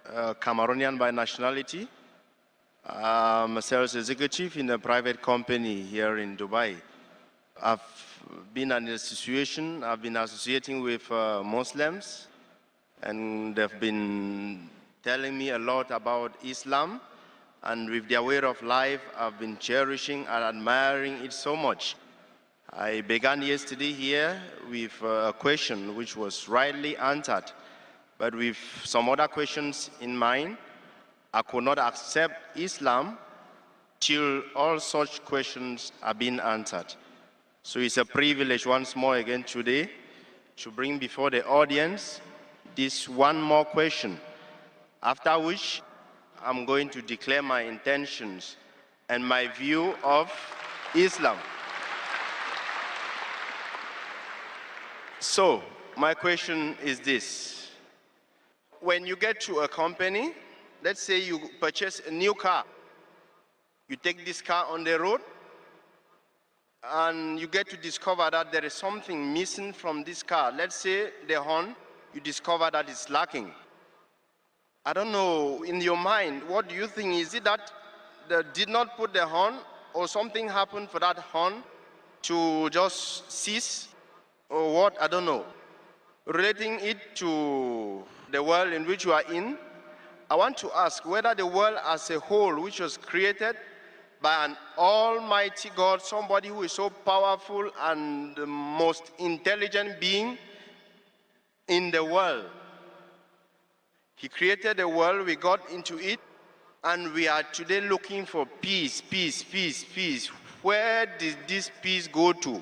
Cameroonian by nationality. I'm a sales executive in a private company here in Dubai. I've been in a situation, I've been associating with Muslims, and they've been telling me a lot about Islam, and with their way of life, I've been cherishing and admiring it so much. I began yesterday here with a question which was rightly answered, but with some other questions in mind. I could not accept Islam till all such questions are being answered. So it's a privilege once more again today to bring before the audience this one more question, after which I'm going to declare my intentions and my view of Islam. So, my question is this. When you get to a company, let's say you purchase a new car. You take this car on the road, and you get to discover that there is something missing from this car. Let's say the horn, you discover that it's lacking. I don't know, in your mind, what do you think? Is it that they did not put the horn, or something happened for that horn to just cease, or what? I don't know. Relating it to the world in which you are in, I want to ask whether the world as a whole, which was created by an almighty God, somebody who is so powerful and the most intelligent being in the world. He created the world, we got into it, and we are today looking for peace, peace, peace, peace. Where did this peace go to?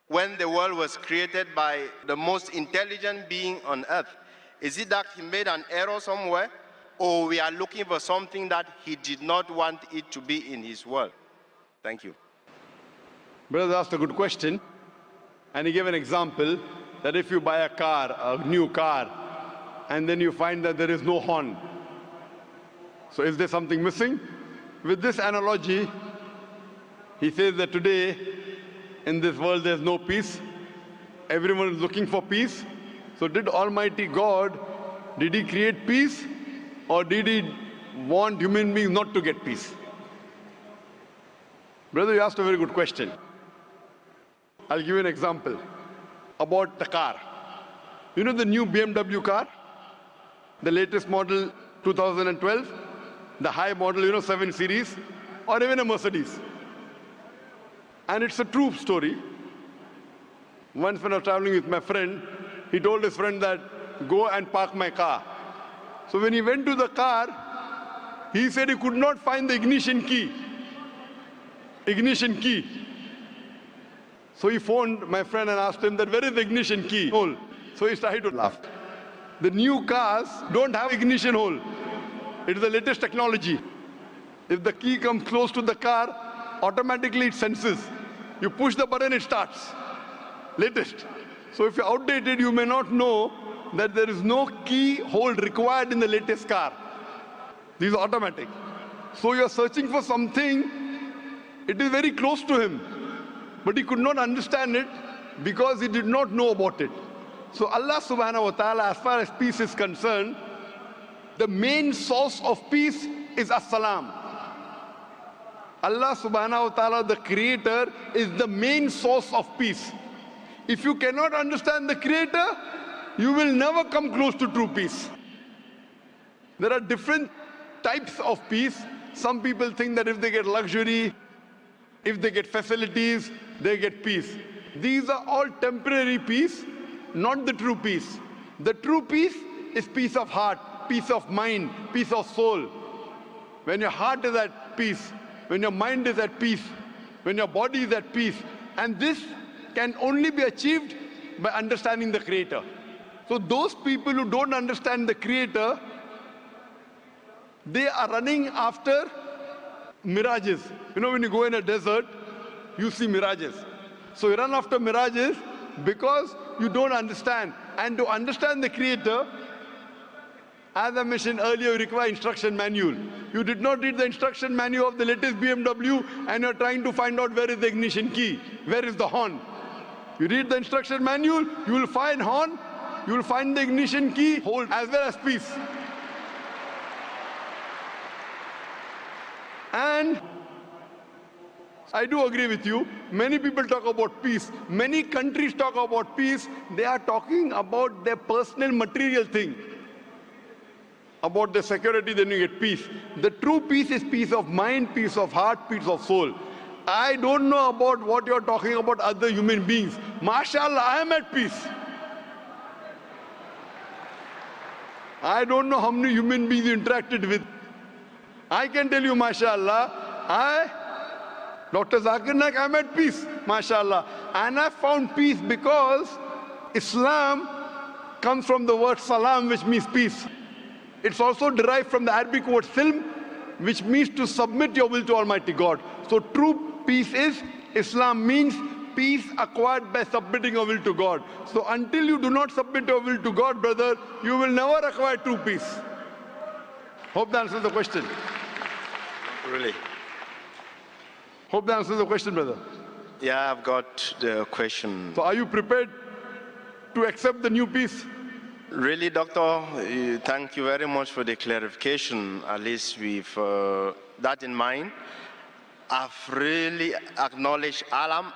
When the world was created by the most intelligent being on earth, is it that he made an error somewhere, or we are looking for something that he did not want it to be in his world? Thank you. Brother asked a good question, and he gave an example that if you buy a car, a new car, and then you find that there is no horn, so is there something missing? With this analogy, he says that today in this world there's no peace. Everyone is looking for peace. So did Almighty God, did he create peace, or did he want human beings not to get peace? Brother, you asked a very good question. I'll give you an example about the car. You know the new BMW car? The latest model 2012? The high model, 7 Series, or even a Mercedes. And it's a true story. Once when I was traveling with my friend, he told his friend that, go and park my car. So when he went to the car, he said he could not find the ignition key. Ignition key. So he phoned my friend and asked him that, where is the ignition key hole? So he started to laugh. The new cars don't have ignition hole. It is the latest technology. If the key comes close to the car, automatically it senses. You push the button, it starts. Latest. So if you're outdated, you may not know that there is no key hole required in the latest car. These are automatic. So you're searching for something, it is very close to him, but he could not understand it because he did not know about it. So Allah subhanahu wa ta'ala, as far as peace is concerned, the main source of peace is as-salam. Allah subhanahu wa ta'ala, the creator, is the main source of peace. If you cannot understand the creator, you will never come close to true peace. There are different types of peace. Some people think that if they get luxury, if they get facilities, they get peace. These are all temporary peace, not the true peace. The true peace is peace of heart, peace of mind, peace of soul. When your heart is at peace, when your mind is at peace, when your body is at peace, and this can only be achieved by understanding the Creator. So those people who don't understand the Creator, they are running after mirages. When you go in a desert, you see mirages. So you run after mirages because you don't understand. And to understand the Creator, as I mentioned earlier, you require instruction manual. You did not read the instruction manual of the latest BMW and you're trying to find out where is the ignition key, where is the horn. You read the instruction manual, you will find horn, you will find the ignition key, hold as well as peace. And I do agree with you. Many people talk about peace. Many countries talk about peace. They are talking about their personal material thing. About their security, then you get peace. The true peace is peace of mind, peace of heart, peace of soul. I don't know about what you're talking about other human beings. MashaAllah, I am at peace. I don't know how many human beings you interacted with. I can tell you, MashaAllah, Dr. Zakir Naik, I'm at peace, MashaAllah. And I found peace because Islam comes from the word salam, which means peace. It's also derived from the Arabic word silm, which means to submit your will to Almighty God. So true peace is, Islam means peace acquired by submitting your will to God. So until you do not submit your will to God, brother, you will never acquire true peace. Hope that answers the question. Really? Hope that answers the question, brother. Yeah, I've got the question. So are you prepared to accept the new peace? Really, Doctor, thank you very much for the clarification, at least with that in mind. I've really acknowledged Islam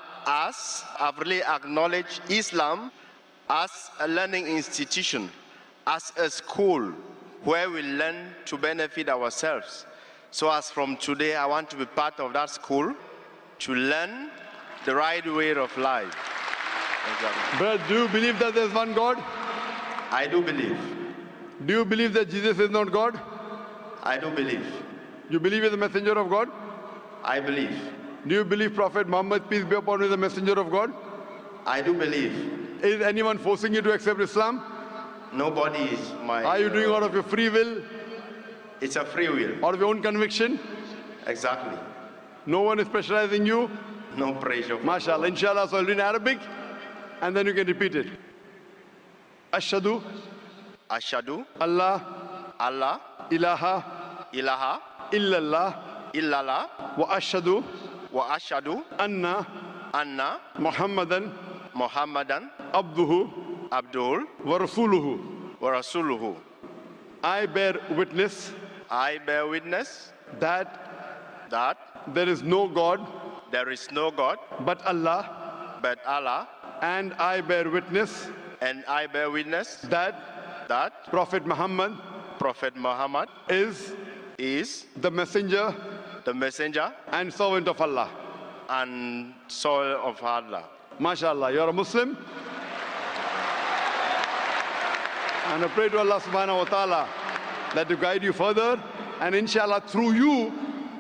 as a learning institution, as a school where we learn to benefit ourselves. So as from today, I want to be part of that school to learn the right way of life. Exactly. Brother, do you believe that there's one God? I do believe. Do you believe that Jesus is not God? I do believe. You believe he is the messenger of God? I believe. Do you believe Prophet Muhammad, peace be upon him, is the messenger of God? I do believe. Is anyone forcing you to accept Islam? Nobody is my... Are you doing out of your free will? It's a free will. Out of your own conviction? Exactly. No one is pressurizing you? No pressure. MashaAllah. Inshallah, so I'll do in Arabic and then you can repeat it. Ashhadu Ashhadu Allah Allah ilaha ilaha illallah illallah wa ashhadu anna Muhammadan abduhu wa rasuluhu. wa rasuluhu. I bear witness that there is no God but Allah, and I bear witness that Prophet Muhammad is the messenger and servant of Allah. and soul of Allah. MashaAllah, you're a Muslim. And I pray to Allah subhanahu wa ta'ala that to guide you further, and inshallah through you,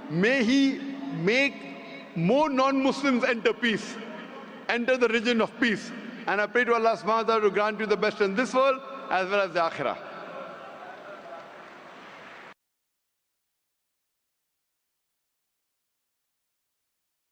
may He make more non-Muslims enter peace, enter the region of peace. And I pray to Allah subhanahu wa ta'ala to grant you the best in this world as well as the akhirah.